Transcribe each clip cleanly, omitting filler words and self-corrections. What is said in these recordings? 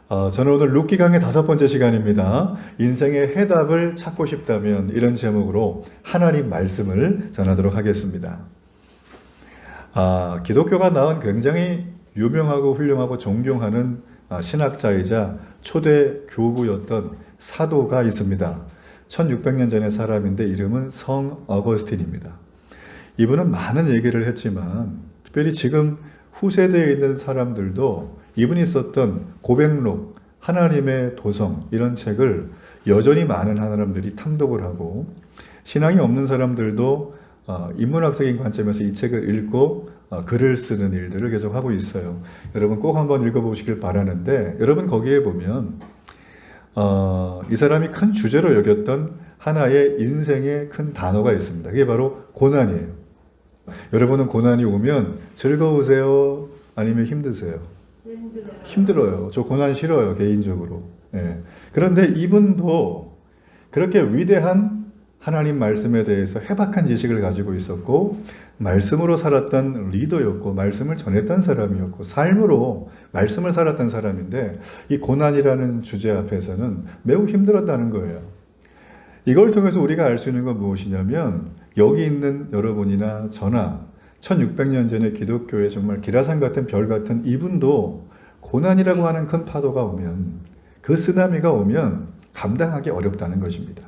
저는 오늘 룻기 강의 5번째 시간입니다. 인생의 해답을 찾고 싶다면 이런 제목으로 하나님 말씀을 전하도록 하겠습니다. 기독교가 낳은 굉장히 유명하고 훌륭하고 존경하는 신학자이자 초대 교부였던 사도가 있습니다. 1600년 전의 사람인데 이름은 성 어거스틴입니다. 이분은 많은 얘기를 했지만 특별히 지금 후세대에 있는 사람들도 이분이 썼던 고백록, 하나님의 도성 이런 책을 여전히 많은 사람들이 탐독을 하고 신앙이 없는 사람들도 인문학적인 관점에서 이 책을 읽고 글을 쓰는 일들을 계속 하고 있어요. 여러분 꼭 한번 읽어보시길 바라는데 여러분 거기에 보면 이 사람이 큰 주제로 여겼던 하나의 인생의 큰 단어가 있습니다. 그게 바로 고난이에요. 여러분은 고난이 오면 즐거우세요? 아니면 힘드세요? 힘들어요. 저 고난 싫어요, 개인적으로. 예. 그런데 이분도 그렇게 위대한 하나님 말씀에 대해서 해박한 지식을 가지고 있었고, 말씀으로 살았던 리더였고, 말씀을 전했던 사람이었고, 삶으로 말씀을 살았던 사람인데, 이 고난이라는 주제 앞에서는 매우 힘들었다는 거예요. 이걸 통해서 우리가 알 수 있는 건 무엇이냐면, 여기 있는 여러분이나 저나 1600년 전의 기독교의 정말 기라산 같은 별 같은 이분도 고난이라고 하는 큰 파도가 오면, 그 쓰나미가 오면 감당하기 어렵다는 것입니다.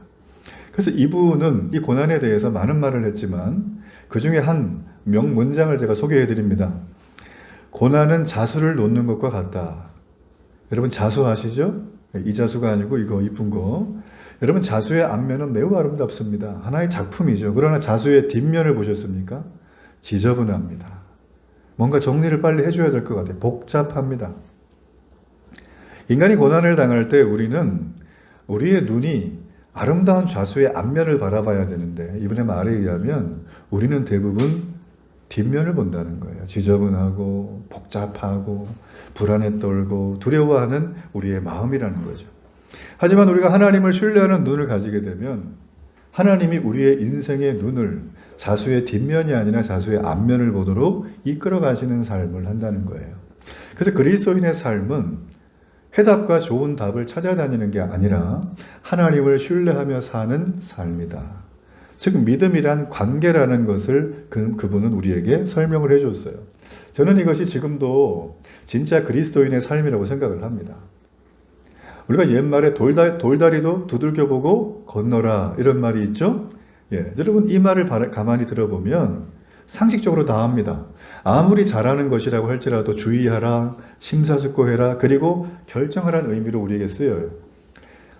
그래서 이분은 이 고난에 대해서 많은 말을 했지만 그 중에 한 명문장을 제가 소개해 드립니다. 고난은 자수를 놓는 것과 같다. 여러분 자수 아시죠? 이 자수가 아니고 이거 이쁜 거. 여러분 자수의 앞면은 매우 아름답습니다. 하나의 작품이죠. 그러나 자수의 뒷면을 보셨습니까? 지저분합니다. 뭔가 정리를 빨리 해줘야 될 것 같아요. 복잡합니다. 인간이 고난을 당할 때 우리는 우리의 눈이 아름다운 좌수의 앞면을 바라봐야 되는데 이분의 말에 의하면 우리는 대부분 뒷면을 본다는 거예요. 지저분하고 복잡하고 불안에 떨고 두려워하는 우리의 마음이라는 거죠. 하지만 우리가 하나님을 신뢰하는 눈을 가지게 되면 하나님이 우리의 인생의 눈을 자수의 뒷면이 아니라 자수의 앞면을 보도록 이끌어 가시는 삶을 한다는 거예요. 그래서 그리스도인의 삶은 해답과 좋은 답을 찾아다니는 게 아니라 하나님을 신뢰하며 사는 삶이다. 즉 믿음이란 관계라는 것을 그분은 우리에게 설명을 해줬어요. 저는 이것이 지금도 진짜 그리스도인의 삶이라고 생각을 합니다. 우리가 옛말에 돌다리도 두들겨보고 건너라 이런 말이 있죠. 여러분 이 말을 가만히 들어보면 상식적으로 다 합니다. 아무리 잘하는 것이라고 할지라도 주의하라, 심사숙고해라, 그리고 결정하라는 의미로 우리에게 쓰여요.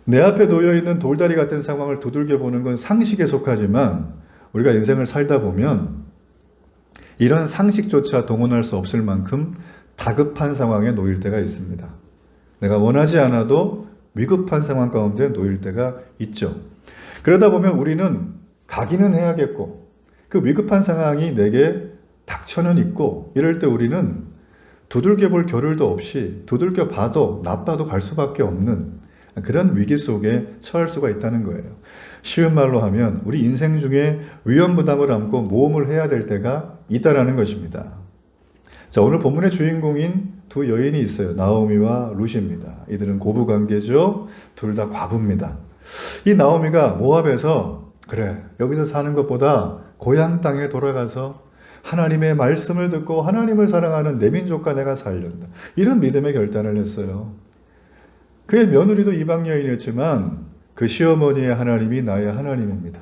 내 앞에 놓여있는 돌다리 같은 상황을 두들겨보는 건 상식에 속하지만 우리가 인생을 살다 보면 이런 상식조차 동원할 수 없을 만큼 다급한 상황에 놓일 때가 있습니다. 내가 원하지 않아도 위급한 상황 가운데 놓일 때가 있죠. 그러다 보면 우리는 가기는 해야겠고 그 위급한 상황이 내게 닥쳐는 있고 이럴 때 우리는 두들겨 볼 겨를도 없이 두들겨 봐도 나빠도 갈 수밖에 없는 그런 위기 속에 처할 수가 있다는 거예요. 쉬운 말로 하면 우리 인생 중에 위험부담을 안고 모험을 해야 될 때가 있다라는 것입니다. 자, 오늘 본문의 주인공인 두 여인이 있어요. 나오미와 룻입니다. 이들은 고부관계죠. 둘 다 과부입니다. 이 나오미가 모압에서 그래 여기서 사는 것보다 고향 땅에 돌아가서 하나님의 말씀을 듣고 하나님을 사랑하는 내 민족과 내가 살련다. 이런 믿음의 결단을 했어요. 그의 며느리도 이방 여인이었지만 그 시어머니의 하나님이 나의 하나님입니다.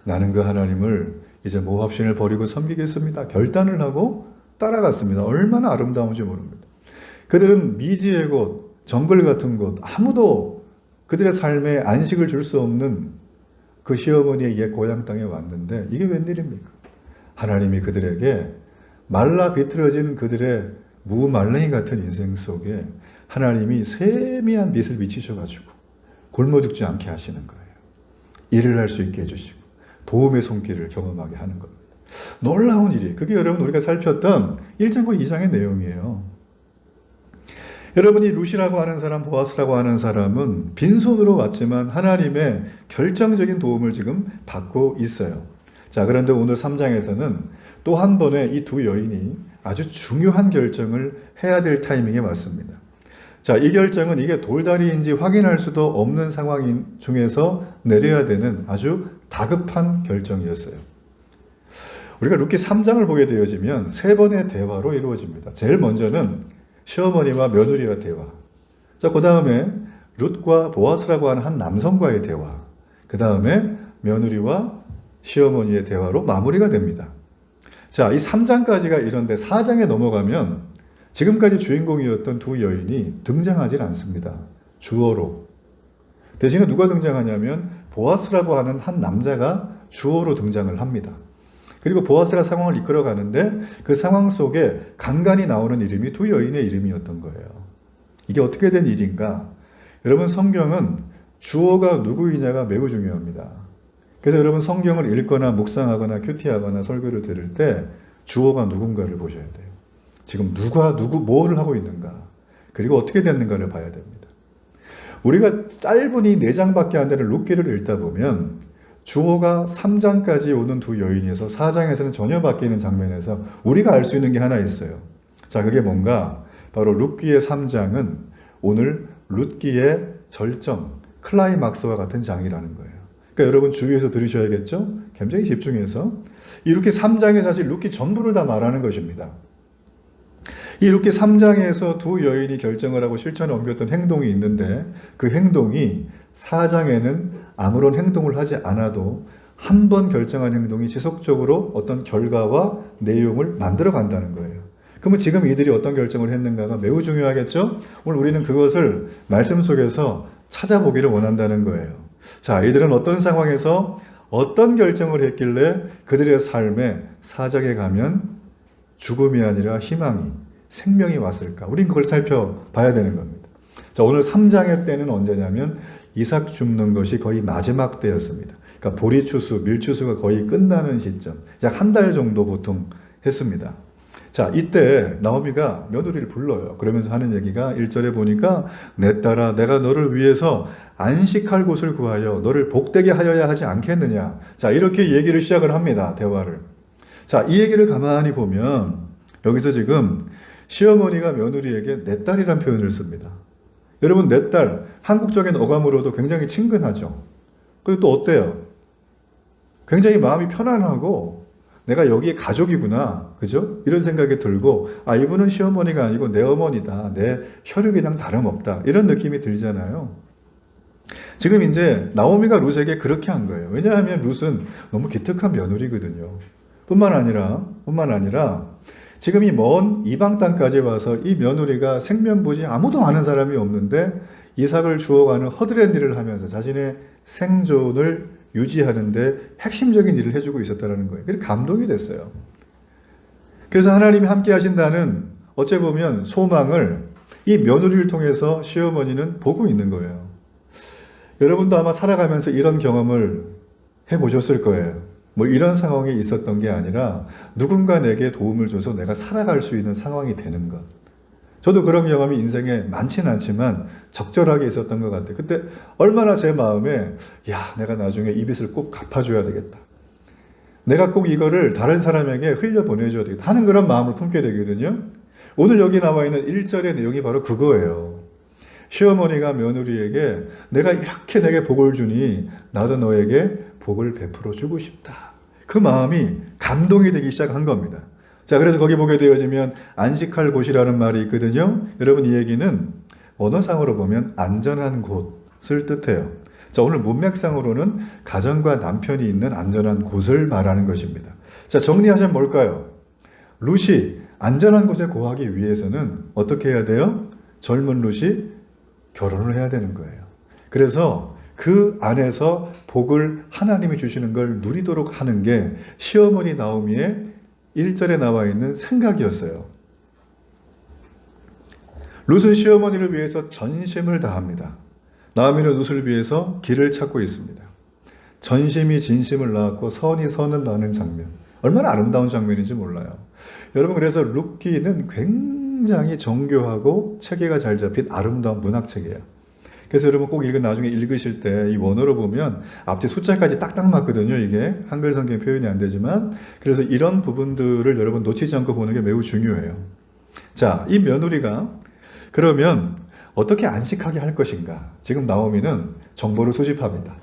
나는 그 하나님을 이제 모압신을 버리고 섬기겠습니다. 결단을 하고 따라갔습니다. 얼마나 아름다운지 모릅니다. 그들은 미지의 곳, 정글 같은 곳, 아무도 그들의 삶에 안식을 줄 수 없는 그 시어머니의 옛 고향 땅에 왔는데 이게 웬일입니까? 하나님이 그들에게 말라 비틀어진 그들의 무말랭이 같은 인생 속에 하나님이 세미한 빛을 비치셔가지고 굶어 죽지 않게 하시는 거예요. 일을 할 수 있게 해주시고 도움의 손길을 경험하게 하는 겁니다. 놀라운 일이 그게 여러분 우리가 살폈던 1장과 2장의 내용이에요. 여러분이 룻이라고 하는 사람, 보아스라고 하는 사람은 빈손으로 왔지만 하나님의 결정적인 도움을 지금 받고 있어요. 자, 그런데 오늘 3장에서는 또 한 번에 이 두 여인이 아주 중요한 결정을 해야 될 타이밍에 왔습니다. 자, 이 결정은 이게 돌다리인지 확인할 수도 없는 상황 중에서 내려야 되는 아주 다급한 결정이었어요. 우리가 룻기 3장을 보게 되어지면 세 번의 대화로 이루어집니다. 제일 먼저는 시어머니와 며느리와 대화. 자, 그 다음에 룻과 보아스라고 하는 한 남성과의 대화. 그 다음에 며느리와 시어머니의 대화로 마무리가 됩니다. 자, 이 3장까지가 이런데 4장에 넘어가면 지금까지 주인공이었던 두 여인이 등장하지 않습니다. 주어로. 대신에 누가 등장하냐면 보아스라고 하는 한 남자가 주어로 등장을 합니다. 그리고 보아스가 상황을 이끌어가는데 그 상황 속에 간간히 나오는 이름이 두 여인의 이름이었던 거예요. 이게 어떻게 된 일인가? 여러분, 성경은 주어가 누구이냐가 매우 중요합니다. 그래서 여러분, 성경을 읽거나 묵상하거나 큐티하거나 설교를 들을 때 주어가 누군가를 보셔야 돼요. 지금 누가 뭐를 하고 있는가, 그리고 어떻게 됐는가를 봐야 됩니다. 우리가 짧은 이 4장밖에 안 되는 룻기를 읽다 보면 주어가 3장까지 오는 두 여인에서 4장에서는 전혀 바뀌는 장면에서 우리가 알 수 있는 게 하나 있어요. 자, 그게 뭔가? 바로 룻기의 3장은 오늘 룻기의 절정, 클라이막스와 같은 장이라는 거예요. 그러니까 여러분 주위에서 들으셔야겠죠? 굉장히 집중해서. 이렇게 3장에 사실 룻기 전부를 다 말하는 것입니다. 이렇게 3장에서 두 여인이 결정을 하고 실천에 옮겼던 행동이 있는데 그 행동이 4장에는 아무런 행동을 하지 않아도 한 번 결정한 행동이 지속적으로 어떤 결과와 내용을 만들어 간다는 거예요. 그러면 지금 이들이 어떤 결정을 했는가가 매우 중요하겠죠? 오늘 우리는 그것을 말씀 속에서 찾아보기를 원한다는 거예요. 자, 이들은 어떤 상황에서 어떤 결정을 했길래 그들의 삶에 4장에 가면 죽음이 아니라 희망이, 생명이 왔을까? 우린 그걸 살펴봐야 되는 겁니다. 자, 오늘 3장의 때는 언제냐면 이삭 줍는 것이 거의 마지막 때였습니다. 그러니까 보리추수, 밀추수가 거의 끝나는 시점, 약 한 달 정도 보통 했습니다. 자, 이때 나오미가 며느리를 불러요. 그러면서 하는 얘기가 1절에 보니까 내 딸아, 내가 너를 위해서 안식할 곳을 구하여 너를 복되게 하여야 하지 않겠느냐. 자, 이렇게 얘기를 시작을 합니다. 대화를. 자, 이 얘기를 가만히 보면 여기서 지금 시어머니가 며느리에게 내 딸이란 표현을 씁니다. 여러분, 내 딸, 한국적인 어감으로도 굉장히 친근하죠. 그리고 또 어때요? 굉장히 마음이 편안하고 내가 여기에 가족이구나, 그죠? 이런 생각이 들고, 아, 이분은 시어머니가 아니고 내 어머니다, 내 혈육이랑 다름없다, 이런 느낌이 들잖아요. 지금 이제 나오미가 룻에게 그렇게 한 거예요. 왜냐하면 룻은 너무 기특한 며느리거든요. 뿐만 아니라 지금 이 먼 이방 땅까지 와서 이 며느리가 생면부지 아무도 아는 사람이 없는데 이삭을 주워가는 허드렛 일을 하면서 자신의 생존을 유지하는데 핵심적인 일을 해주고 있었다는 거예요. 그래서 감동이 됐어요. 그래서 하나님이 함께 하신다는 어찌 보면 소망을 이 며느리를 통해서 시어머니는 보고 있는 거예요. 여러분도 아마 살아가면서 이런 경험을 해보셨을 거예요. 뭐 이런 상황이 있었던 게 아니라 누군가 내게 도움을 줘서 내가 살아갈 수 있는 상황이 되는 것. 저도 그런 경험이 인생에 많지는 않지만 적절하게 있었던 것 같아요. 그때 얼마나 제 마음에 야, 내가 나중에 이 빚을 꼭 갚아줘야 되겠다. 내가 꼭 이거를 다른 사람에게 흘려보내줘야 되겠다 하는 그런 마음을 품게 되거든요. 오늘 여기 나와 있는 1절의 내용이 바로 그거예요. 시어머니가 며느리에게 내가 이렇게 내게 복을 주니 나도 너에게 복을 베풀어 주고 싶다. 그 마음이 감동이 되기 시작한 겁니다. 자, 그래서 거기 보게 되어지면 안식할 곳이라는 말이 있거든요. 여러분, 이 얘기는 언어상으로 보면 안전한 곳을 뜻해요. 자, 오늘 문맥상으로는 가정과 남편이 있는 안전한 곳을 말하는 것입니다. 자, 정리하자면 뭘까요? 룻이 안전한 곳에 거하기 위해서는 어떻게 해야 돼요? 젊은 룻이 결혼을 해야 되는 거예요. 그래서 그 안에서 복을 하나님이 주시는 걸 누리도록 하는 게 시어머니 나오미의 1절에 나와 있는 생각이었어요. 룻은 시어머니를 위해서 전심을 다합니다. 나오미는 룻을 위해서 길을 찾고 있습니다. 전심이 진심을 낳았고 선이 선을 낳는 장면. 얼마나 아름다운 장면인지 몰라요. 여러분, 그래서 룻기는 굉장히 정교하고 체계가 잘 잡힌 아름다운 문학책이에요. 그래서 여러분 꼭 나중에 읽으실 때 이 원어로 보면 앞뒤 숫자까지 딱딱 맞거든요. 이게 한글 성경 표현이 안 되지만, 그래서 이런 부분들을 여러분 놓치지 않고 보는 게 매우 중요해요. 자, 이 며느리가 그러면 어떻게 안식하게 할 것인가? 지금 나오미는 정보를 수집합니다.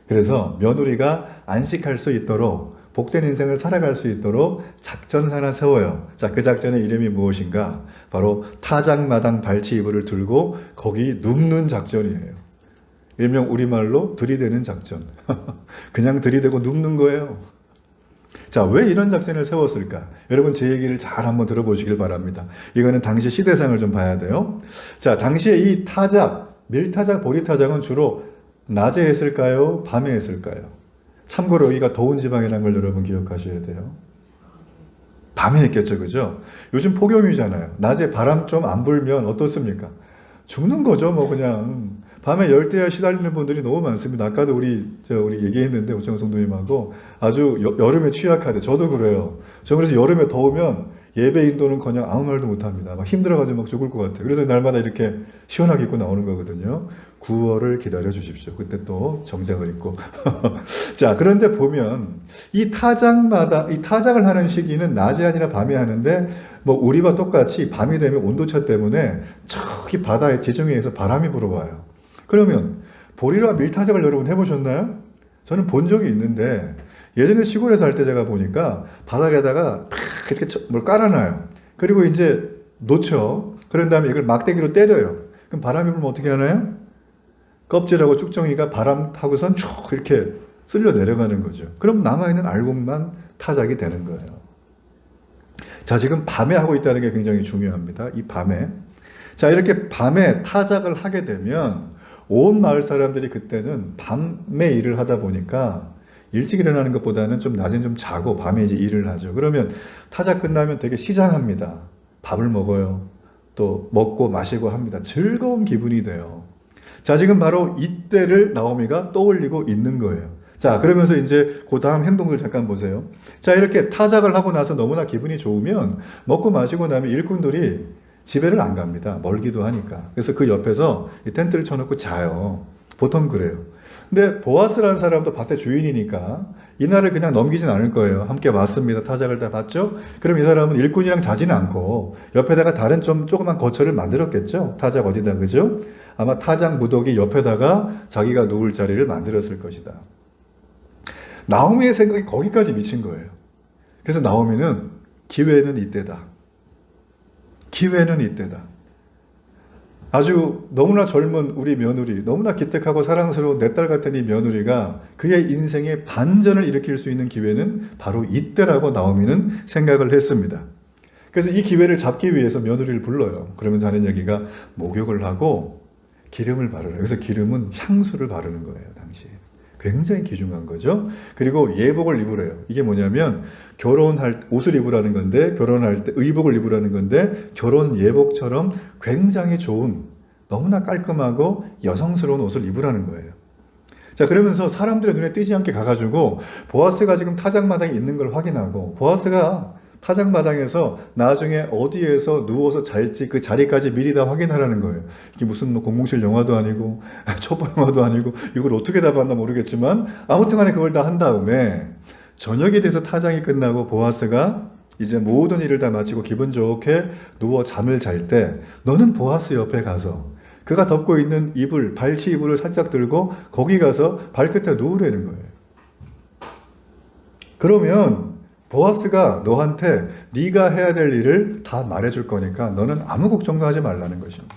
그래서 며느리가 안식할 수 있도록 복된 인생을 살아갈 수 있도록 작전을 하나 세워요. 자, 그 작전의 이름이 무엇인가? 바로 타작마당 발치 이불을 들고 거기 눕는 작전이에요. 일명 우리말로 들이대는 작전. 그냥 들이대고 눕는 거예요. 자, 왜 이런 작전을 세웠을까? 여러분 제 얘기를 잘 한번 들어보시길 바랍니다. 이거는 당시 시대상을 좀 봐야 돼요. 자, 당시에 이 타작, 밀타작, 보리타작은 주로 낮에 했을까요? 밤에 했을까요? 참고로 여기가 더운 지방이라는 걸 여러분 기억하셔야 돼요. 밤에 했겠죠, 그죠? 요즘 폭염이잖아요. 낮에 바람 좀 안 불면 어떻습니까? 죽는 거죠, 뭐 그냥. 밤에 열대야 시달리는 분들이 너무 많습니다. 아까도 우리 얘기했는데, 오창호 성도님하고 아주 여름에 취약하대. 저도 그래요. 저 그래서 여름에 더우면 예배 인도는커녕 아무 말도 못합니다. 막 힘들어가지고 막 죽을 것 같아요. 그래서 날마다 이렇게 시원하게 입고 나오는 거거든요. 9월을 기다려 주십시오. 그때 또 정장을 입고. 자, 그런데 보면 이 타작을 하는 시기는 낮이 아니라 밤에 하는데, 뭐 우리와 똑같이 밤이 되면 온도차 때문에 저기 바다의 지중해에서 바람이 불어와요. 그러면 보리와 밀타작을 여러분 해보셨나요? 저는 본 적이 있는데, 예전에 시골에 살 때 제가 보니까 바닥에다가 팍 이렇게 뭘 깔아놔요. 그리고 이제 놓쳐. 그런 다음에 이걸 막대기로 때려요. 그럼 바람이 불면 어떻게 하나요? 껍질하고 쭉정이가 바람 타고선 쭉 이렇게 쓸려 내려가는 거죠. 그럼 남아있는 알곡만 타작이 되는 거예요. 자, 지금 밤에 하고 있다는 게 굉장히 중요합니다. 이 밤에. 자, 이렇게 밤에 타작을 하게 되면 온 마을 사람들이 그때는 밤에 일을 하다 보니까 일찍 일어나는 것보다는 좀 낮엔 좀 자고 밤에 이제 일을 하죠. 그러면 타작 끝나면 되게 시장합니다. 밥을 먹어요. 또 먹고 마시고 합니다. 즐거운 기분이 돼요. 자, 지금 바로 이때를 나오미가 떠올리고 있는 거예요. 자, 그러면서 이제 그 다음 행동들 잠깐 보세요. 자, 이렇게 타작을 하고 나서 너무나 기분이 좋으면 먹고 마시고 나면 일꾼들이 집에를 안 갑니다. 멀기도 하니까. 그래서 그 옆에서 이 텐트를 쳐놓고 자요. 보통 그래요. 근데 보아스라는 사람도 밭의 주인이니까 이날을 그냥 넘기진 않을 거예요. 함께 왔습니다. 타작을 다 봤죠? 그럼 이 사람은 일꾼이랑 자지는 않고 옆에다가 다른 좀 조그만 거처를 만들었겠죠? 타작 어디다, 그죠? 아마 타작 무더기 옆에다가 자기가 누울 자리를 만들었을 것이다. 나오미의 생각이 거기까지 미친 거예요. 그래서 나오미는 기회는 이때다. 기회는 이때다. 아주 너무나 젊은 우리 며느리, 너무나 기특하고 사랑스러운 내 딸 같은 이 며느리가 그의 인생의 반전을 일으킬 수 있는 기회는 바로 이때라고 나오미는 생각을 했습니다. 그래서 이 기회를 잡기 위해서 며느리를 불러요. 그러면서 하는 얘기가 목욕을 하고 기름을 바르라. 그래서 기름은 향수를 바르는 거예요, 당시에. 굉장히 귀중한 거죠. 그리고 예복을 입으래요. 이게 뭐냐면 결혼할 옷을 입으라는 건데, 결혼할 때 의복을 입으라는 건데, 결혼 예복처럼 굉장히 좋은, 너무나 깔끔하고 여성스러운 옷을 입으라는 거예요. 자, 그러면서 사람들의 눈에 띄지 않게 가가지고 보아스가 지금 타작마당에 있는 걸 확인하고, 보아스가 타작마당에서 나중에 어디에서 누워서 잘지 그 자리까지 미리 다 확인하라는 거예요. 이게 무슨 뭐 007 영화도 아니고 첩보 영화도 아니고 이걸 어떻게 다 봤나 모르겠지만 아무튼 간에 그걸 다 한 다음에 저녁이 돼서 타작이 끝나고 보아스가 이제 모든 일을 다 마치고 기분 좋게 누워 잠을 잘 때 너는 보아스 옆에 가서 그가 덮고 있는 이불, 발치 이불을 살짝 들고 거기 가서 발끝에 누우라는 거예요. 그러면 보아스가 너한테 네가 해야 될 일을 다 말해줄 거니까 너는 아무 걱정도 하지 말라는 것입니다.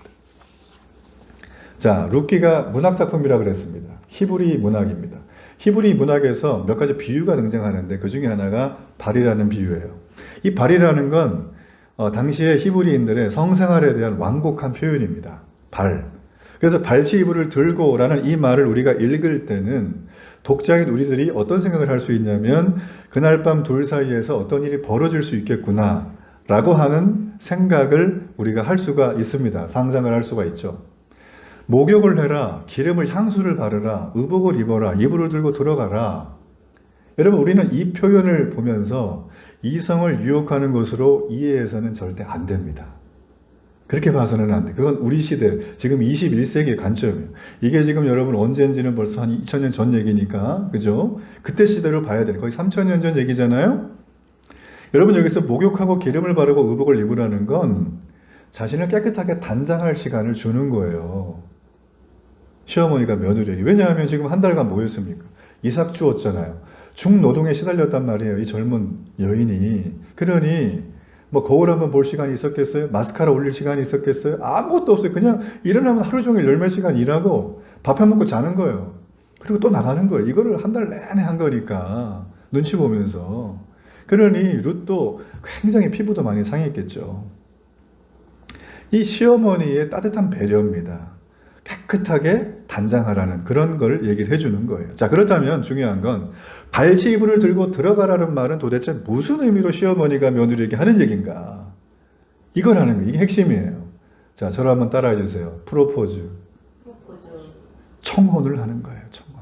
자, 룻기가 문학작품이라 그랬습니다. 히브리 문학입니다. 히브리 문학에서 몇 가지 비유가 등장하는데 그 중에 하나가 발이라는 비유예요. 이 발이라는 건 당시의 히브리인들의 성생활에 대한 완곡한 표현입니다. 발. 그래서 발치 이불을 들고 라는 이 말을 우리가 읽을 때는 독자인 우리들이 어떤 생각을 할 수 있냐면 그날 밤 둘 사이에서 어떤 일이 벌어질 수 있겠구나 라고 하는 생각을 우리가 할 수가 있습니다. 상상을 할 수가 있죠. 목욕을 해라, 기름을 향수를 바르라, 의복을 입어라, 이불을 들고 들어가라. 여러분, 우리는 이 표현을 보면서 이성을 유혹하는 것으로 이해해서는 절대 안 됩니다. 그렇게 봐서는 안 돼. 그건 우리 시대, 지금 21세기의 관점이에요. 이게 지금 여러분 언제인지는 벌써 한 2000년 전 얘기니까, 그죠? 그때 시대로 봐야 돼요. 거의 3000년 전 얘기잖아요? 여러분, 여기서 목욕하고 기름을 바르고 의복을 입으라는 건 자신을 깨끗하게 단장할 시간을 주는 거예요. 시어머니가 며느리에게. 왜냐하면 지금 한 달간 뭐 했습니까? 이삭 주었잖아요. 중노동에 시달렸단 말이에요. 이 젊은 여인이. 그러니 뭐 거울 한번 볼 시간이 있었겠어요? 마스카라 올릴 시간이 있었겠어요? 아무것도 없어요. 그냥 일어나면 하루 종일 열몇 시간 일하고 밥 해 먹고 자는 거예요. 그리고 또 나가는 거예요. 이거를 한 달 내내 한 거니까 눈치 보면서. 그러니 룻도 굉장히 피부도 많이 상했겠죠. 이 시어머니의 따뜻한 배려입니다. 깨끗하게 단장하라는 그런 걸 얘기를 해주는 거예요. 자, 그렇다면 중요한 건 발치이불을 들고 들어가라는 말은 도대체 무슨 의미로 시어머니가 며느리에게 하는 얘기인가? 이걸 하는 거예요. 이게 핵심이에요. 자, 저를 한번 따라해 주세요. 프로포즈. 청혼을 하는 거예요. 청혼.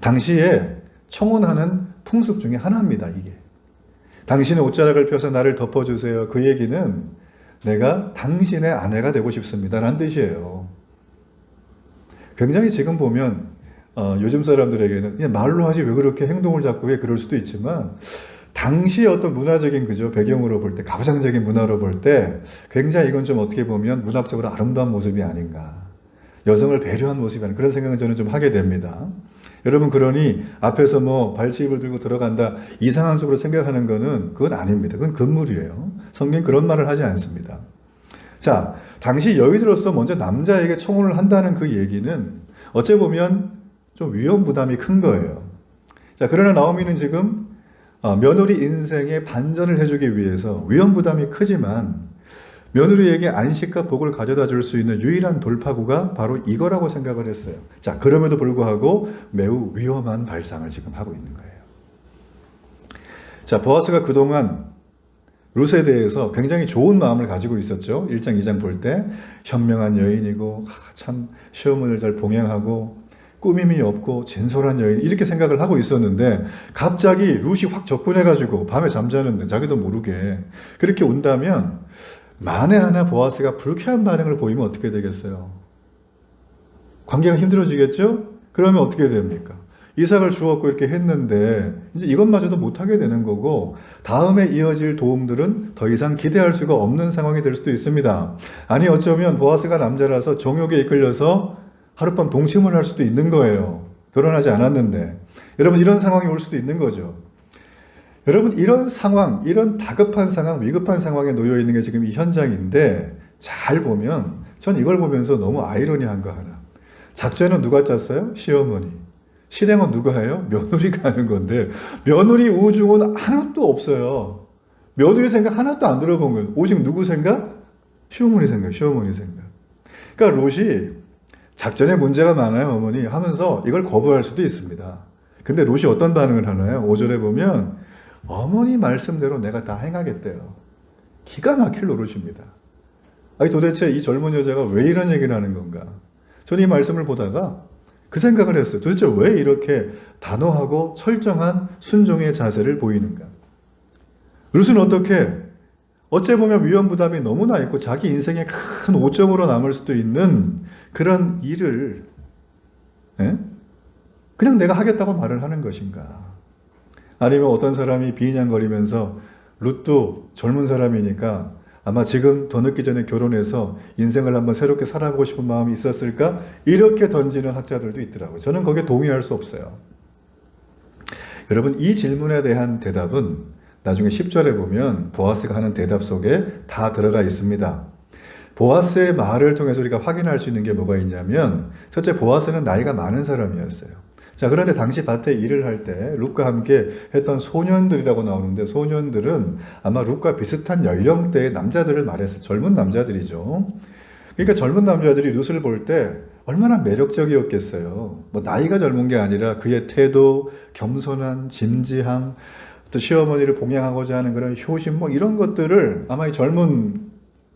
당시에 청혼하는 풍습 중에 하나입니다. 이게. 당신의 옷자락을 펴서 나를 덮어주세요. 그 얘기는 내가 당신의 아내가 되고 싶습니다. 라는 뜻이에요. 굉장히 지금 보면 요즘 사람들에게는 그냥 말로 하지 왜 그렇게 행동을 자꾸 해 그럴 수도 있지만 당시의 어떤 문화적인 그죠 배경으로 볼 때 가부장적인 문화로 볼 때 굉장히 이건 좀 어떻게 보면 문학적으로 아름다운 모습이 아닌가 여성을 배려한 모습이 아닌가 그런 생각을 저는 좀 하게 됩니다. 여러분 그러니 앞에서 뭐 발치입을 들고 들어간다 이상한 쪽으로 생각하는 거는 그건 아닙니다. 그건 금물이에요. 성경 그런 말을 하지 않습니다. 자, 당시 여인으로서 먼저 남자에게 청혼을 한다는 그 얘기는 어째 보면 좀 위험 부담이 큰 거예요. 자, 그러나 나오미는 지금 며느리 인생의 반전을 해주기 위해서 위험 부담이 크지만 며느리에게 안식과 복을 가져다 줄 수 있는 유일한 돌파구가 바로 이거라고 생각을 했어요. 자, 그럼에도 불구하고 매우 위험한 발상을 지금 하고 있는 거예요. 자, 보아스가 그동안 룻에 대해서 굉장히 좋은 마음을 가지고 있었죠. 1장, 2장 볼 때 현명한 여인이고 참 시어머니를 잘 봉양하고 꾸밈이 없고 진솔한 여인 이렇게 생각을 하고 있었는데 갑자기 룻이 확 접근해가지고 밤에 잠자는데 자기도 모르게 그렇게 온다면 만에 하나 보아스가 불쾌한 반응을 보이면 어떻게 되겠어요? 관계가 힘들어지겠죠? 그러면 어떻게 됩니까? 이삭을 주었고 이렇게 했는데 이제 이것마저도 못하게 되는 거고 다음에 이어질 도움들은 더 이상 기대할 수가 없는 상황이 될 수도 있습니다. 아니 어쩌면 보아스가 남자라서 정욕에 이끌려서 하룻밤 동침을 할 수도 있는 거예요. 결혼하지 않았는데. 여러분 이런 상황이 올 수도 있는 거죠. 여러분 이런 상황, 이런 다급한 상황, 위급한 상황에 놓여 있는 게 지금 이 현장인데 잘 보면 전 이걸 보면서 너무 아이러니한 거 하나. 작전은 누가 짰어요? 시어머니. 실행은 누가 해요? 며느리가 하는 건데 며느리 우중은 하나도 없어요. 며느리 생각 하나도 안 들어본 거예요. 오직 누구 생각? 시어머니 생각, 시어머니 생각. 그러니까 롯이 작전에 문제가 많아요, 어머니 하면서 이걸 거부할 수도 있습니다. 근데 롯이 어떤 반응을 하나요? 5절에 보면 어머니 말씀대로 내가 다 행하겠대요. 기가 막힐 노릇입니다. 아니 도대체 이 젊은 여자가 왜 이런 얘기를 하는 건가? 저는 이 말씀을 보다가 그 생각을 했어요. 도대체 왜 이렇게 단호하고 철저한 순종의 자세를 보이는가? 룻은 어떻게 어째 보면 위험 부담이 너무나 있고 자기 인생의 큰 오점으로 남을 수도 있는 그런 일을 그냥 내가 하겠다고 말을 하는 것인가? 아니면 어떤 사람이 비인양거리면서 룻도 젊은 사람이니까 아마 지금 더 늦기 전에 결혼해서 인생을 한번 새롭게 살아보고 싶은 마음이 있었을까? 이렇게 던지는 학자들도 있더라고요. 저는 거기에 동의할 수 없어요. 여러분 이 질문에 대한 대답은 나중에 10절에 보면 보아스가 하는 대답 속에 다 들어가 있습니다. 보아스의 말을 통해서 우리가 확인할 수 있는 게 뭐가 있냐면 첫째 보아스는 나이가 많은 사람이었어요. 자, 그런데 당시 밭에 일을 할 때 룻과 함께 했던 소년들이라고 나오는데 소년들은 아마 룻과 비슷한 연령대의 남자들을 말했어요. 젊은 남자들이죠. 그러니까 젊은 남자들이 룻을 볼 때 얼마나 매력적이었겠어요. 뭐 나이가 젊은 게 아니라 그의 태도, 겸손한 진지함, 또 시어머니를 봉양하고자 하는 그런 효심 뭐 이런 것들을 아마 이 젊은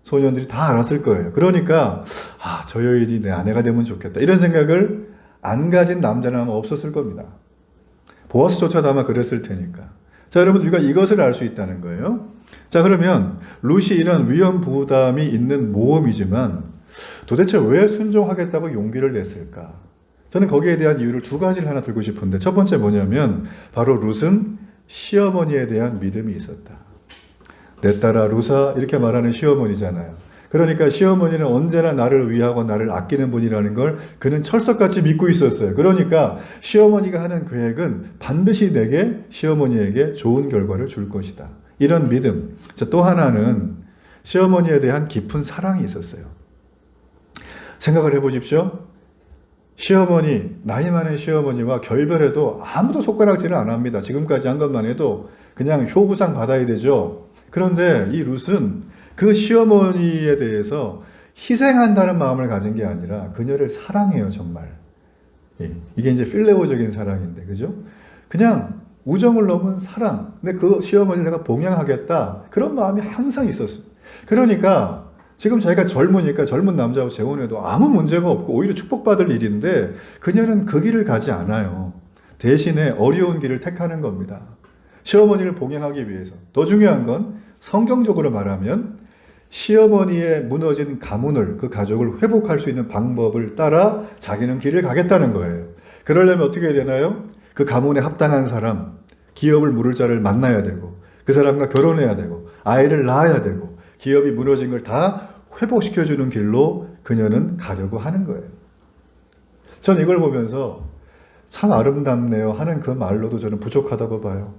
소년들이 다 알았을 거예요. 그러니까 저 여인이 내 아내가 되면 좋겠다 이런 생각을 안 가진 남자는 아마 없었을 겁니다. 보아스조차도 아마 그랬을 테니까. 자, 여러분 우리가 이것을 알 수 있다는 거예요. 자, 그러면 룻이 이런 위험 부담이 있는 모험이지만 도대체 왜 순종하겠다고 용기를 냈을까? 저는 거기에 대한 이유를 두 가지를 하나 들고 싶은데 첫 번째 뭐냐면 바로 룻은 시어머니에 대한 믿음이 있었다. 내 딸아 룻아 이렇게 말하는 시어머니잖아요. 그러니까 시어머니는 언제나 나를 위하고 나를 아끼는 분이라는 걸 그는 철석같이 믿고 있었어요. 그러니까 시어머니가 하는 계획은 반드시 내게 시어머니에게 좋은 결과를 줄 것이다. 이런 믿음. 또 하나는 시어머니에 대한 깊은 사랑이 있었어요. 생각을 해보십시오. 시어머니, 나이 많은 시어머니와 결별해도 아무도 손가락질을 안 합니다. 지금까지 한 것만 해도 그냥 효부상 받아야 되죠. 그런데 이 룻은 그 시어머니에 대해서 희생한다는 마음을 가진 게 아니라 그녀를 사랑해요, 정말. 이게 이제 필레오적인 사랑인데, 그죠? 그냥 우정을 넘은 사랑. 근데 그 시어머니를 내가 봉양하겠다. 그런 마음이 항상 있었어요. 그러니까 지금 자기가 젊으니까 젊은 남자하고 재혼해도 아무 문제가 없고 오히려 축복받을 일인데 그녀는 그 길을 가지 않아요. 대신에 어려운 길을 택하는 겁니다. 시어머니를 봉양하기 위해서. 더 중요한 건 성경적으로 말하면 시어머니의 무너진 가문을, 그 가족을 회복할 수 있는 방법을 따라 자기는 길을 가겠다는 거예요. 그러려면 어떻게 해야 되나요? 그 가문에 합당한 사람, 기업을 물을 자를 만나야 되고 그 사람과 결혼해야 되고 아이를 낳아야 되고 기업이 무너진 걸 다 회복시켜주는 길로 그녀는 가려고 하는 거예요. 전 이걸 보면서 참 아름답네요 하는 그 말로도 저는 부족하다고 봐요.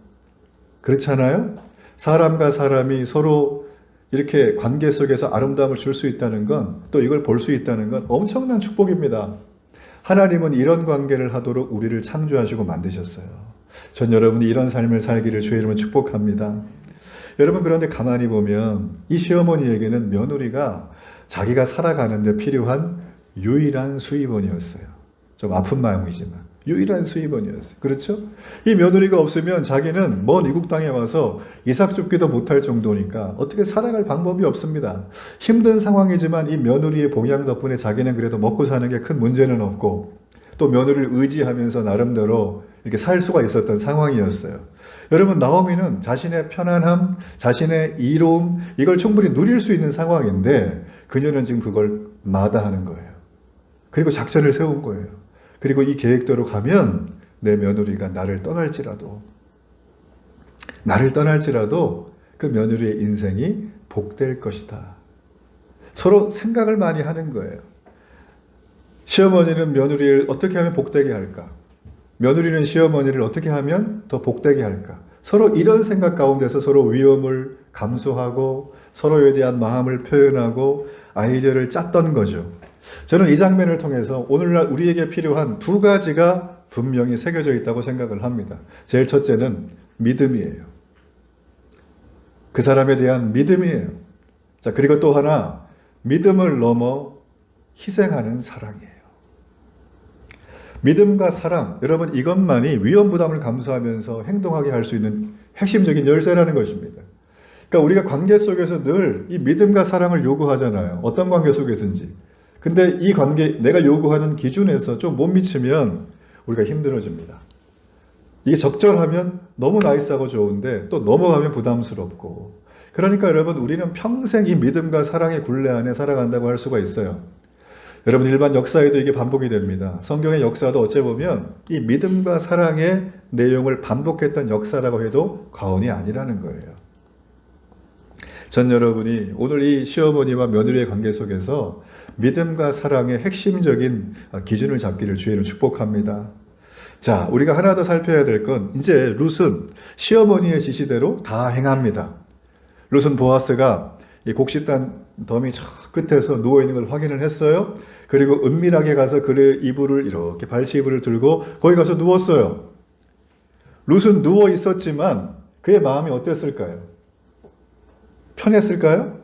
그렇잖아요? 사람과 사람이 서로 이렇게 관계 속에서 아름다움을 줄 수 있다는 건, 또 이걸 볼 수 있다는 건 엄청난 축복입니다. 하나님은 이런 관계를 하도록 우리를 창조하시고 만드셨어요. 전 여러분이 이런 삶을 살기를 주의 이름으로 축복합니다. 여러분, 그런데 가만히 보면 이 시어머니에게는 며느리가 자기가 살아가는데 필요한 유일한 수입원이었어요. 좀 아픈 마음이지만 유일한 수입원이었어요. 그렇죠? 이 며느리가 없으면 자기는 먼 이국 땅에 와서 이삭 줍기도 못할 정도니까 어떻게 살아갈 방법이 없습니다. 힘든 상황이지만 이 며느리의 봉양 덕분에 자기는 그래도 먹고 사는 게 큰 문제는 없고 또 며느리를 의지하면서 나름대로 이렇게 살 수가 있었던 상황이었어요. 여러분, 나오미는 자신의 편안함, 자신의 이로움, 이걸 충분히 누릴 수 있는 상황인데 그녀는 지금 그걸 마다하는 거예요. 그리고 작전을 세운 거예요. 그리고 이 계획대로 가면 내 며느리가 나를 떠날지라도 그 며느리의 인생이 복될 것이다. 서로 생각을 많이 하는 거예요. 시어머니는 며느리를 어떻게 하면 복되게 할까? 며느리는 시어머니를 어떻게 하면 더 복되게 할까? 서로 이런 생각 가운데서 서로 위험을 감수하고 서로에 대한 마음을 표현하고 아이디어를 짰던 거죠. 저는 이 장면을 통해서 오늘날 우리에게 필요한 두 가지가 분명히 새겨져 있다고 생각을 합니다. 제일 첫째는 믿음이에요. 그 사람에 대한 믿음이에요. 자, 그리고 또 하나, 믿음을 넘어 희생하는 사랑이에요. 믿음과 사랑, 여러분, 이것만이 위험 부담을 감수하면서 행동하게 할 수 있는 핵심적인 열쇠라는 것입니다. 그러니까 우리가 관계 속에서 늘 이 믿음과 사랑을 요구하잖아요. 어떤 관계 속에든지. 근데 이 관계, 내가 요구하는 기준에서 좀 못 미치면 우리가 힘들어집니다. 이게 적절하면 너무 나이스하고 좋은데 또 넘어가면 부담스럽고. 그러니까 여러분, 우리는 평생 이 믿음과 사랑의 굴레 안에 살아간다고 할 수가 있어요. 여러분, 일반 역사에도 이게 반복이 됩니다. 성경의 역사도 어째 보면 이 믿음과 사랑의 내용을 반복했던 역사라고 해도 과언이 아니라는 거예요. 전 여러분이 오늘 이 시어머니와 며느리의 관계 속에서 믿음과 사랑의 핵심적인 기준을 잡기를 주의로 축복합니다. 자, 우리가 하나 더 살펴야 될 건, 이제 룻은 시어머니의 지시대로 다 행합니다. 룻은 보아스가 이 곡식단 더미 저 끝에서 누워있는 걸 확인을 했어요. 그리고 은밀하게 가서 그의 이불을 이렇게 발치 이불을 들고 거기 가서 누웠어요. 룻은 누워 있었지만 그의 마음이 어땠을까요? 편했을까요?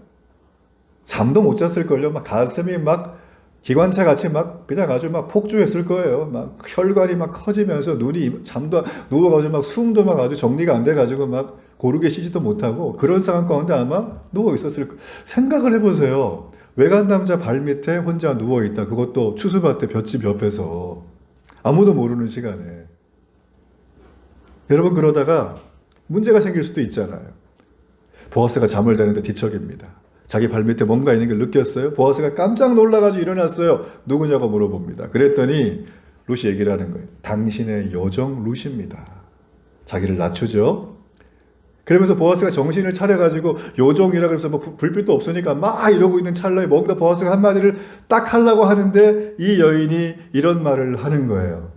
잠도 못 잤을걸요. 막 가슴이 막 기관차 같이 막 그냥 아주 막 폭주했을 거예요. 막 혈관이 막 커지면서 눈이 잠도 누워가지고 막 숨도 막 아주 정리가 안 돼가지고 막 고르게 쉬지도 못하고 그런 상황 가운데 아마 누워 있었을 거예요. 생각을 해보세요. 외간 남자 발 밑에 혼자 누워 있다. 그것도 추수밭에 볏짚 옆에서 아무도 모르는 시간에. 여러분, 그러다가 문제가 생길 수도 있잖아요. 보아스가 잠을 자는데 뒤척입니다. 자기 발 밑에 뭔가 있는 걸 느꼈어요. 보아스가 깜짝 놀라가지고 일어났어요. 누구냐고 물어봅니다. 그랬더니 룻이 얘기를 하는 거예요. 당신의 여종 룻입니다. 자기를 낮추죠. 그러면서 보아스가 정신을 차려가지고 요종이라 그래서 뭐 불빛도 없으니까 막 이러고 있는 찰나에 뭔가 보아스가 한마디를 딱 하려고 하는데 이 여인이 이런 말을 하는 거예요.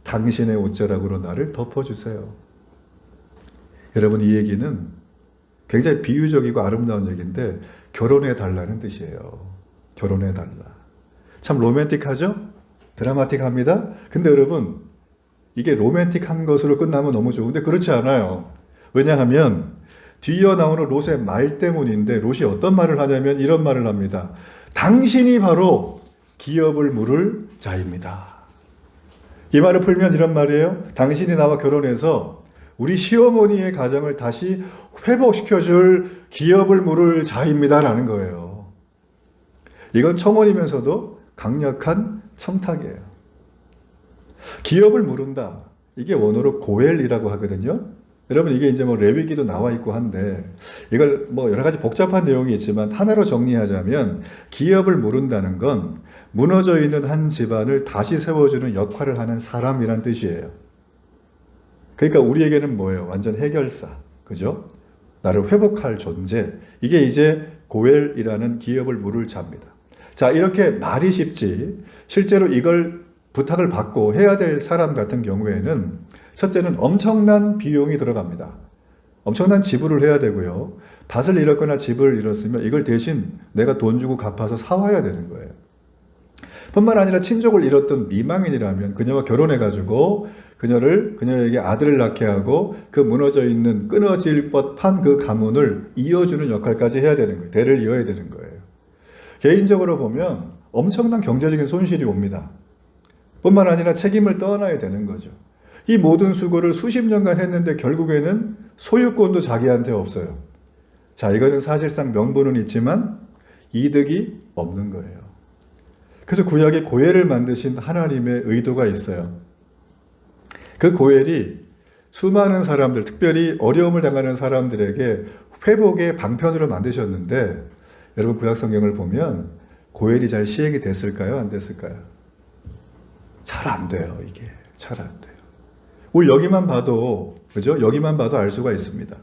당신의 옷자락으로 나를 덮어주세요. 여러분, 이 얘기는 굉장히 비유적이고 아름다운 얘기인데 결혼해 달라는 뜻이에요. 결혼해 달라. 참 로맨틱하죠? 드라마틱합니다. 근데 여러분, 이게 로맨틱한 것으로 끝나면 너무 좋은데 그렇지 않아요. 왜냐하면 뒤이어 나오는 롯의 말 때문인데, 롯이 어떤 말을 하냐면 이런 말을 합니다. 당신이 바로 기업을 물을 자입니다. 이 말을 풀면 이런 말이에요. 당신이 나와 결혼해서 우리 시어머니의 가정을 다시 회복시켜줄 기업을 물을 자입니다 라는 거예요. 이건 청혼이면서도 강력한 청탁이에요. 기업을 물은다. 이게 원어로 고엘이라고 하거든요. 여러분, 이게 이제 뭐 레위기도 나와 있고 한데 이걸 뭐 여러 가지 복잡한 내용이 있지만 하나로 정리하자면 기업을 물은다는 건 무너져 있는 한 집안을 다시 세워주는 역할을 하는 사람이란 뜻이에요. 그러니까 우리에게는 뭐예요? 완전 해결사. 그죠? 나를 회복할 존재. 이게 이제 고엘이라는 기업을 물을 자입니다. 자, 이렇게 말이 쉽지 실제로 이걸 부탁을 받고 해야 될 사람 같은 경우에는 첫째는 엄청난 비용이 들어갑니다. 엄청난 지불을 해야 되고요. 밭을 잃었거나 집을 잃었으면 이걸 대신 내가 돈 주고 갚아서 사와야 되는 거예요. 뿐만 아니라 친족을 잃었던 미망인이라면 그녀와 결혼해가지고 그녀에게 아들을 낳게 하고 그 무너져 있는 끊어질 법한 그 가문을 이어주는 역할까지 해야 되는 거예요. 대를 이어야 되는 거예요. 개인적으로 보면 엄청난 경제적인 손실이 옵니다. 뿐만 아니라 책임을 떠안아야 되는 거죠. 이 모든 수고를 수십 년간 했는데 결국에는 소유권도 자기한테 없어요. 자, 이거는 사실상 명분은 있지만 이득이 없는 거예요. 그래서 구약에 고엘을 만드신 하나님의 의도가 있어요. 그 고엘이 수많은 사람들, 특별히 어려움을 당하는 사람들에게 회복의 방편으로 만드셨는데 여러분, 구약 성경을 보면 고엘이 잘 시행이 됐을까요? 안 됐을까요? 잘 안 돼요. 이게 잘 안 돼요. 우리 여기만 봐도, 그죠? 여기만 봐도 알 수가 있습니다.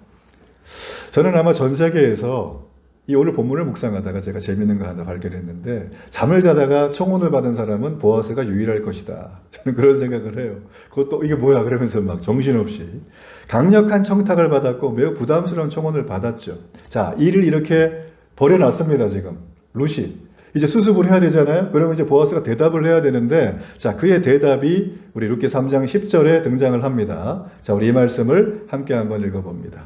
저는 아마 전 세계에서 이 오늘 본문을 묵상하다가 제가 재밌는 거 하나 발견했는데, 잠을 자다가 청혼을 받은 사람은 보아스가 유일할 것이다. 저는 그런 생각을 해요. 그것도 이게 뭐야? 그러면서 막 정신없이 강력한 청탁을 받았고 매우 부담스러운 청혼을 받았죠. 자, 일을 이렇게 벌여놨습니다. 지금 룻이 이제 수습을 해야 되잖아요. 그러면 이제 보아스가 대답을 해야 되는데, 자, 그의 대답이 우리 룻기 3장 10절에 등장을 합니다. 자, 우리 이 말씀을 함께 한번 읽어봅니다.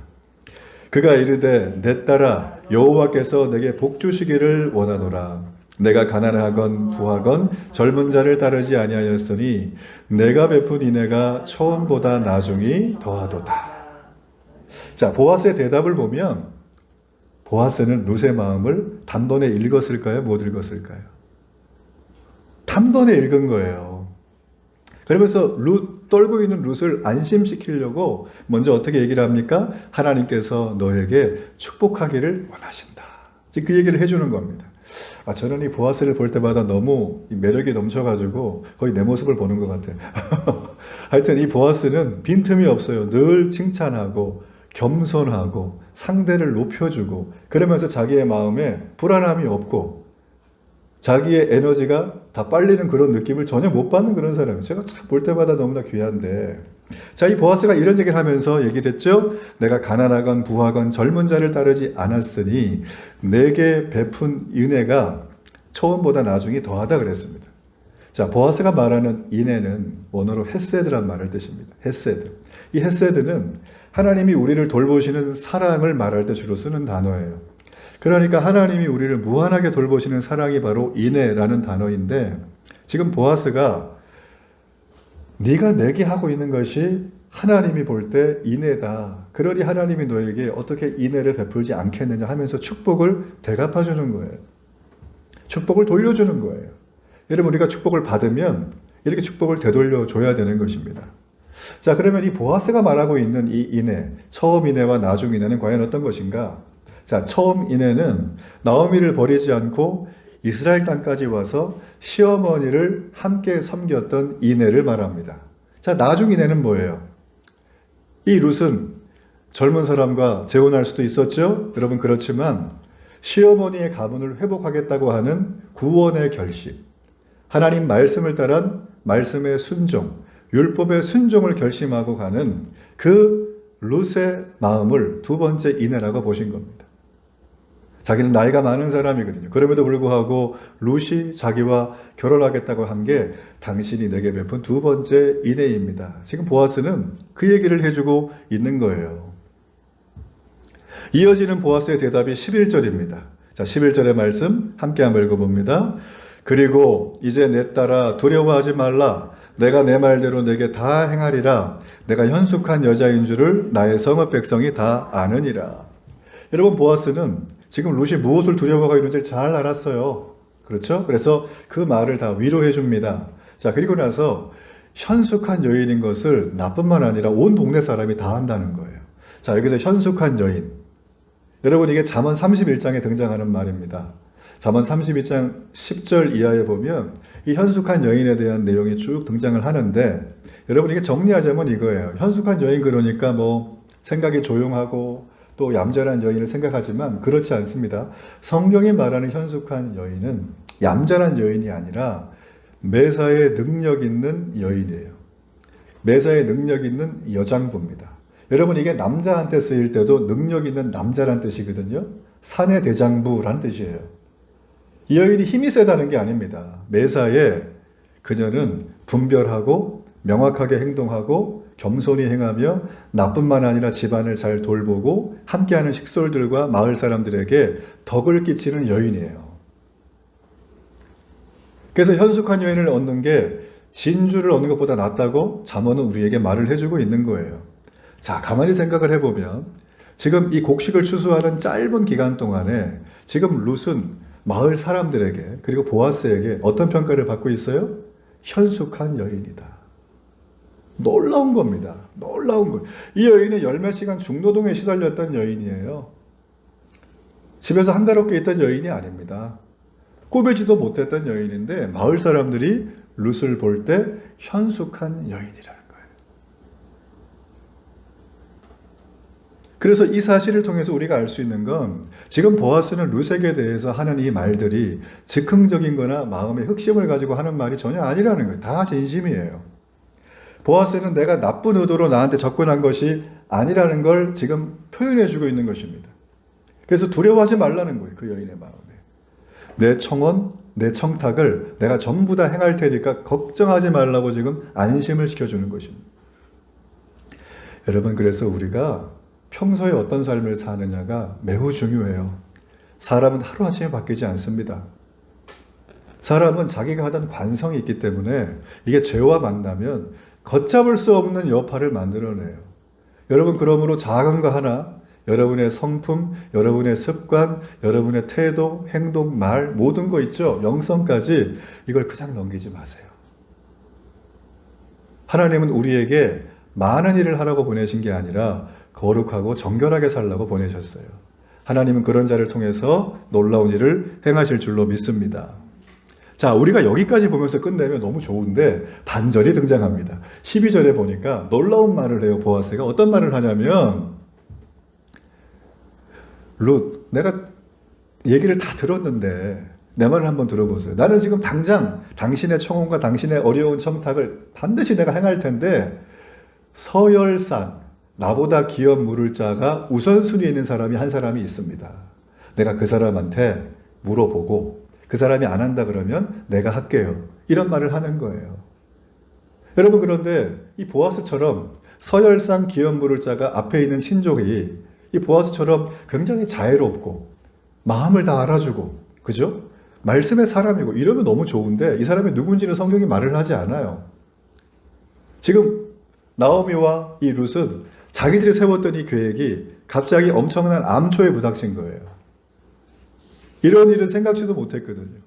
그가 이르되 내 딸아 여호와께서 내게 복 주시기를 원하노라. 내가 가난하건 부하건 젊은 자를 따르지 아니하였으니 내가 베푼 인애가 처음보다 나중이 더하도다. 자, 보아스의 대답을 보면 보아스는 룻의 마음을 단번에 읽었을까요? 못 읽었을까요? 단번에 읽은 거예요. 그러면서 떨고 있는 룻을 안심시키려고 먼저 어떻게 얘기를 합니까? 하나님께서 너에게 축복하기를 원하신다. 지금 그 얘기를 해주는 겁니다. 저는 이 보아스를 볼 때마다 너무 매력이 넘쳐가지고 거의 내 모습을 보는 것 같아요. 하여튼 이 보아스는 빈틈이 없어요. 늘 칭찬하고 겸손하고 상대를 높여주고 그러면서 자기의 마음에 불안함이 없고 자기의 에너지가 다 빨리는 그런 느낌을 전혀 못 받는 그런 사람이에요. 제가 참 볼 때마다 너무나 귀한데, 자, 이 보아스가 이런 얘기를 하면서 얘기를 했죠. 내가 가난하건 부하건 젊은 자를 따르지 않았으니 내게 베푼 은혜가 처음보다 나중이 더하다 그랬습니다. 자, 보아스가 말하는 인애는 원어로 헤세드란 말을 뜻입니다. 헤세드. 이 헤세드는 하나님이 우리를 돌보시는 사랑을 말할 때 주로 쓰는 단어예요. 그러니까 하나님이 우리를 무한하게 돌보시는 사랑이 바로 인애라는 단어인데, 지금 보아스가 네가 내게 하고 있는 것이 하나님이 볼 때 인애다. 그러니 하나님이 너에게 어떻게 인애를 베풀지 않겠느냐 하면서 축복을 대갚아 주는 거예요. 축복을 돌려주는 거예요. 여러분, 우리가 축복을 받으면 이렇게 축복을 되돌려 줘야 되는 것입니다. 자, 그러면 이 보아스가 말하고 있는 이 인애, 처음 인애와 나중 인애는 과연 어떤 것인가? 자, 처음 인애는 나오미를 버리지 않고 이스라엘 땅까지 와서 시어머니를 함께 섬겼던 인애를 말합니다. 자, 나중 인애는 뭐예요? 이 룻은 젊은 사람과 재혼할 수도 있었죠. 여러분 그렇지만 시어머니의 가문을 회복하겠다고 하는 구원의 결심, 하나님 말씀을 따른 말씀의 순종, 율법의 순종을 결심하고 가는 그 룻의 마음을 두 번째 인애라고 보신 겁니다. 자기는 나이가 많은 사람이거든요. 그럼에도 불구하고 룻이 자기와 결혼하겠다고 한 게 당신이 내게 베푼 두 번째 인애입니다. 지금 보아스는 그 얘기를 해주고 있는 거예요. 이어지는 보아스의 대답이 11절입니다. 자, 11절의 말씀 함께 한번 읽어봅니다. 그리고 이제 내 딸아 두려워하지 말라. 내가 내 말대로 내게 다 행하리라. 내가 현숙한 여자인 줄을 나의 성읍 백성이 다 아느니라. 여러분 보아스는 지금 룻이 무엇을 두려워하고 있는지 잘 알았어요. 그렇죠? 그래서 그 말을 다 위로해 줍니다. 자, 그리고 나서 현숙한 여인인 것을 나뿐만 아니라 온 동네 사람이 다 안다는 거예요. 자, 여기서 현숙한 여인. 여러분 이게 잠언 31장에 등장하는 말입니다. 잠언 32장 10절 이하에 보면 이 현숙한 여인에 대한 내용이 쭉 등장을 하는데 여러분 이게 정리하자면 이거예요. 현숙한 여인 그러니까 뭐 생각이 조용하고 또 얌전한 여인을 생각하지만 그렇지 않습니다. 성경이 말하는 현숙한 여인은 얌전한 여인이 아니라 매사에 능력 있는 여인이에요. 매사에 능력 있는 여장부입니다. 여러분 이게 남자한테 쓰일 때도 능력 있는 남자란 뜻이거든요. 사내 대장부란 뜻이에요. 이 여인이 힘이 세다는 게 아닙니다. 매사에 그녀는 분별하고 명확하게 행동하고 겸손히 행하며 나뿐만 아니라 집안을 잘 돌보고 함께하는 식솔들과 마을 사람들에게 덕을 끼치는 여인이에요. 그래서 현숙한 여인을 얻는 게 진주를 얻는 것보다 낫다고 잠언은 우리에게 말을 해주고 있는 거예요. 자, 가만히 생각을 해보면 지금 이 곡식을 추수하는 짧은 기간 동안에 지금 룻은 마을 사람들에게 그리고 보아스에게 어떤 평가를 받고 있어요? 현숙한 여인이다. 놀라운 겁니다. 놀라운 거예요. 이 여인은 열몇 시간 중노동에 시달렸던 여인이에요. 집에서 한가롭게 있던 여인이 아닙니다. 꾸미지도 못했던 여인인데 마을 사람들이 룻을 볼 때 현숙한 여인이라는 거예요. 그래서 이 사실을 통해서 우리가 알 수 있는 건 지금 보아스는 룻에게 대해서 하는 이 말들이 즉흥적인 거나 마음의 흑심을 가지고 하는 말이 전혀 아니라는 거예요. 다 진심이에요. 보아스는 내가 나쁜 의도로 나한테 접근한 것이 아니라는 걸 지금 표현해 주고 있는 것입니다. 그래서 두려워하지 말라는 거예요. 그 여인의 마음에. 내 청원, 내 청탁을 내가 전부 다 행할 테니까 걱정하지 말라고 지금 안심을 시켜주는 것입니다. 여러분 그래서 우리가 평소에 어떤 삶을 사느냐가 매우 중요해요. 사람은 하루아침에 바뀌지 않습니다. 사람은 자기가 하던 관성이 있기 때문에 이게 죄와 만나면 걷잡을 수 없는 여파를 만들어내요. 여러분 그러므로 작은 거 하나, 여러분의 성품, 여러분의 습관, 여러분의 태도, 행동, 말 모든 거 있죠. 영성까지 이걸 그냥 넘기지 마세요. 하나님은 우리에게 많은 일을 하라고 보내신 게 아니라 거룩하고 정결하게 살라고 보내셨어요. 하나님은 그런 자를 통해서 놀라운 일을 행하실 줄로 믿습니다. 자, 우리가 여기까지 보면서 끝내면 너무 좋은데 반절이 등장합니다. 12절에 보니까 놀라운 말을 해요. 보아스가 어떤 말을 하냐면 룻, 내가 얘기를 다 들었는데 내 말을 한번 들어보세요. 나는 지금 당장 당신의 청혼과 당신의 어려운 청탁을 반드시 내가 행할 텐데 서열상 나보다 기업 물을 자가 우선순위에 있는 사람이 한 사람이 있습니다. 내가 그 사람한테 물어보고 그 사람이 안 한다 그러면 내가 할게요. 이런 말을 하는 거예요. 여러분 그런데 이 보아스처럼 서열상 기업 물을 자가 앞에 있는 신족이 이 보아스처럼 굉장히 자애롭고 마음을 다 알아주고 그죠? 말씀의 사람이고 이러면 너무 좋은데 이 사람이 누군지는 성경이 말을 하지 않아요. 지금 나오미와 이 룻은 자기들이 세웠던 이 계획이 갑자기 엄청난 암초에 부닥친 거예요. 이런 일은 생각지도 못했거든요.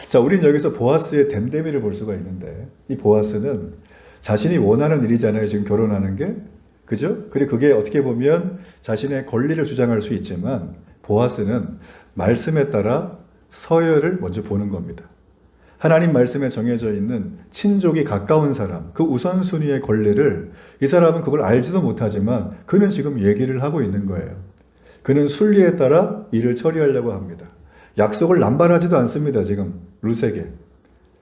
자, 우리는 여기서 보아스의 댐댐이를 볼 수가 있는데 이 보아스는 자신이 원하는 일이잖아요. 지금 결혼하는 게. 그죠? 그리고 그게 어떻게 보면 자신의 권리를 주장할 수 있지만 보아스는 말씀에 따라 서열을 먼저 보는 겁니다. 하나님 말씀에 정해져 있는 친족이 가까운 사람, 그 우선순위의 권리를 이 사람은 그걸 알지도 못하지만 그는 지금 얘기를 하고 있는 거예요. 그는 순리에 따라 일을 처리하려고 합니다. 약속을 남발하지도 않습니다. 지금 룻에게.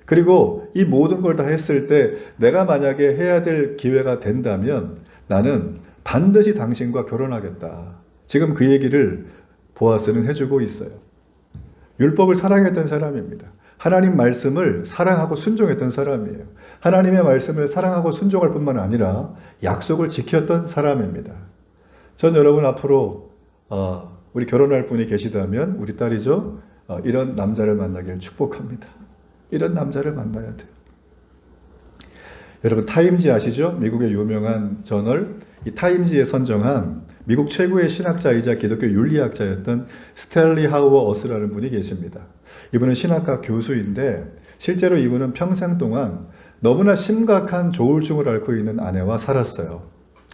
그리고 이 모든 걸 다 했을 때 내가 만약에 해야 될 기회가 된다면 나는 반드시 당신과 결혼하겠다. 지금 그 얘기를 보아스는 해주고 있어요. 율법을 사랑했던 사람입니다. 하나님 말씀을 사랑하고 순종했던 사람이에요. 하나님의 말씀을 사랑하고 순종할 뿐만 아니라 약속을 지켰던 사람입니다. 전 여러분 앞으로 우리 결혼할 분이 계시다면 우리 딸이죠. 이런 남자를 만나길 축복합니다. 이런 남자를 만나야 돼요. 여러분 타임지 아시죠? 미국의 유명한 저널 이 타임지에 선정한 미국 최고의 신학자이자 기독교 윤리학자였던 스탠리 하우어 어스라는 분이 계십니다. 이분은 신학과 교수인데 실제로 이분은 평생 동안 너무나 심각한 조울증을 앓고 있는 아내와 살았어요.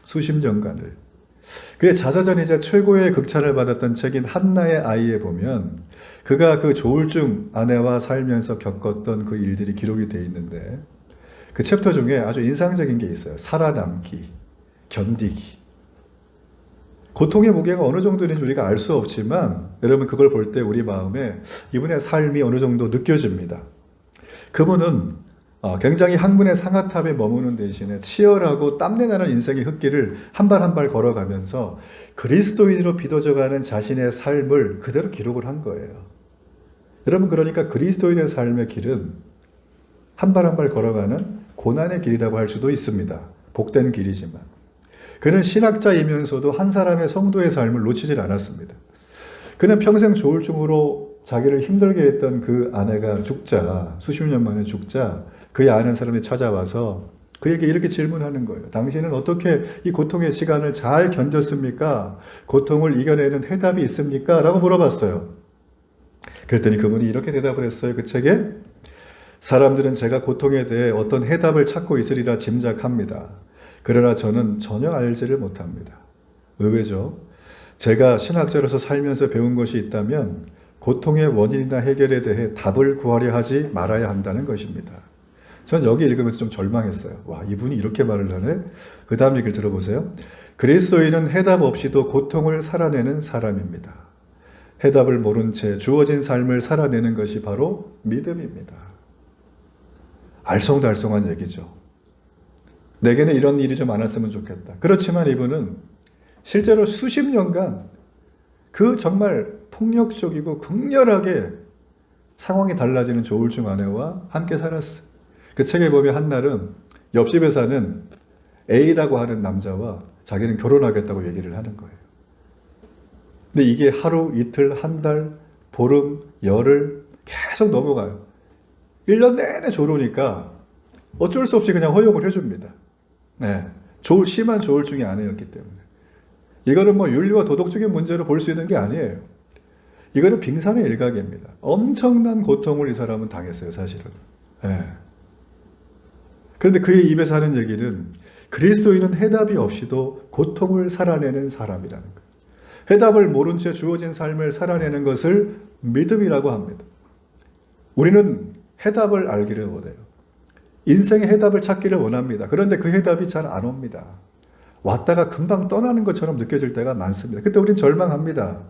수십 년간을. 그의 자서전이자 최고의 극찬을 받았던 책인 한나의 아이에 보면 그가 그 조울증 아내와 살면서 겪었던 그 일들이 기록이 되어 있는데 그 챕터 중에 아주 인상적인 게 있어요. 살아남기, 견디기. 고통의 무게가 어느 정도인지 우리가 알 수 없지만 여러분 그걸 볼 때 우리 마음에 이분의 삶이 어느 정도 느껴집니다. 그분은 굉장히 학문의 상아탑에 머무는 대신에 치열하고 땀내나는 인생의 흙길을 한 발 한 발 걸어가면서 그리스도인으로 빚어져가는 자신의 삶을 그대로 기록을 한 거예요. 여러분 그러니까 그리스도인의 삶의 길은 한 발 한 발 걸어가는 고난의 길이라고 할 수도 있습니다. 복된 길이지만. 그는 신학자이면서도 한 사람의 성도의 삶을 놓치질 않았습니다. 그는 평생 조울증으로 자기를 힘들게 했던 그 아내가 죽자, 수십 년 만에 죽자, 그의 아는 사람이 찾아와서 그에게 이렇게 질문하는 거예요. 당신은 어떻게 이 고통의 시간을 잘 견뎠습니까? 고통을 이겨내는 해답이 있습니까? 라고 물어봤어요. 그랬더니 그분이 이렇게 대답을 했어요. 그 책에 사람들은 제가 고통에 대해 어떤 해답을 찾고 있으리라 짐작합니다. 그러나 저는 전혀 알지를 못합니다. 의외죠. 제가 신학자로서 살면서 배운 것이 있다면 고통의 원인이나 해결에 대해 답을 구하려 하지 말아야 한다는 것입니다. 전 여기 읽으면서 좀 절망했어요. 와, 이분이 이렇게 말을 하네? 그 다음 얘기를 들어보세요. 그리스도인은 해답 없이도 고통을 살아내는 사람입니다. 해답을 모른 채 주어진 삶을 살아내는 것이 바로 믿음입니다. 알쏭달쏭한 얘기죠. 내게는 이런 일이 좀 많았으면 좋겠다. 그렇지만 이분은 실제로 수십 년간 그 정말 폭력적이고 극렬하게 상황이 달라지는 조울증 아내와 함께 살았어요. 그 책에 보면 한날은 옆집에 사는 A라고 하는 남자와 자기는 결혼하겠다고 얘기를 하는 거예요. 근데 이게 하루, 이틀, 한 달, 보름, 열흘 계속 넘어가요. 1년 내내 조르니까 어쩔 수 없이 그냥 허용을 해줍니다. 네. 심한 조울증이 아내였기 때문에. 이거는 뭐 윤리와 도덕적인 문제로 볼 수 있는 게 아니에요. 이거는 빙산의 일각입니다. 엄청난 고통을 이 사람은 당했어요, 사실은. 네. 그런데 그의 입에서 하는 얘기는 그리스도인은 해답이 없이도 고통을 살아내는 사람이라는 거예요. 해답을 모른 채 주어진 삶을 살아내는 것을 믿음이라고 합니다. 우리는 해답을 알기를 원해요. 인생의 해답을 찾기를 원합니다. 그런데 그 해답이 잘 안 옵니다. 왔다가 금방 떠나는 것처럼 느껴질 때가 많습니다. 그때 우린 절망합니다.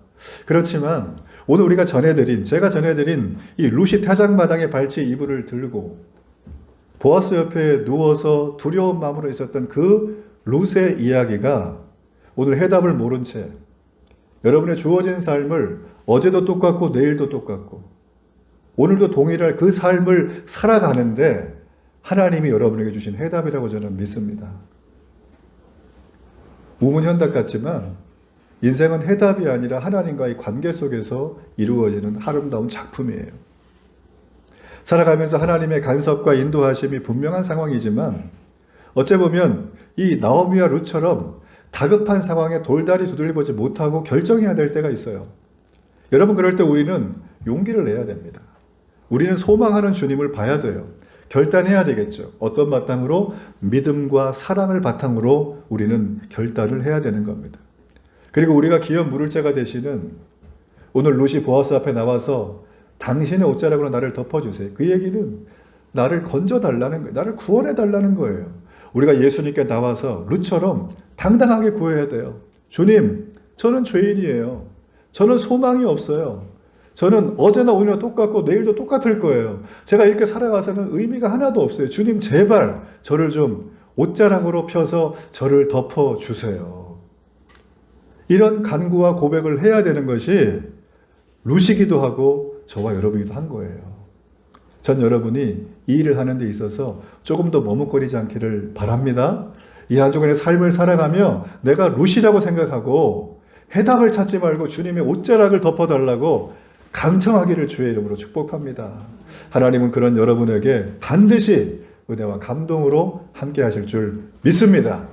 그렇지만 오늘 제가 전해드린 이 룻이 타작마당에 발치 이불을 들고 보아스 옆에 누워서 두려운 마음으로 있었던 그 룻의 이야기가 오늘 해답을 모른 채 여러분의 주어진 삶을 어제도 똑같고 내일도 똑같고 오늘도 동일할 그 삶을 살아가는데 하나님이 여러분에게 주신 해답이라고 저는 믿습니다. 우문현답 같지만 인생은 해답이 아니라 하나님과의 관계 속에서 이루어지는 아름다운 작품이에요. 살아가면서 하나님의 간섭과 인도하심이 분명한 상황이지만 어째 보면 이 나오미와 룻처럼 다급한 상황에 돌다리 두들려보지 못하고 결정해야 될 때가 있어요. 여러분 그럴 때 우리는 용기를 내야 됩니다. 우리는 소망하는 주님을 봐야 돼요. 결단해야 되겠죠. 어떤 바탕으로? 믿음과 사랑을 바탕으로 우리는 결단을 해야 되는 겁니다. 그리고 우리가 기업 물을 자가 되시는 오늘 룻이 보아스 앞에 나와서 당신의 옷자락으로 나를 덮어주세요. 그 얘기는 나를 건져달라는 거예요. 나를 구원해달라는 거예요. 우리가 예수님께 나와서 룻처럼 당당하게 구해야 돼요. 주님, 저는 죄인이에요. 저는 소망이 없어요. 저는 어제나 오늘이나 똑같고 내일도 똑같을 거예요. 제가 이렇게 살아가서는 의미가 하나도 없어요. 주님, 제발 저를 좀 옷자락으로 펴서 저를 덮어주세요. 이런 간구와 고백을 해야 되는 것이 룻이기도 하고 저와 여러분이기도 한 거예요. 전 여러분이 이 일을 하는 데 있어서 조금 더 머뭇거리지 않기를 바랍니다. 이 한 주간의 삶을 살아가며 내가 룻이라고 생각하고 해답을 찾지 말고 주님의 옷자락을 덮어달라고 강청하기를 주의 이름으로 축복합니다. 하나님은 그런 여러분에게 반드시 은혜와 감동으로 함께 하실 줄 믿습니다.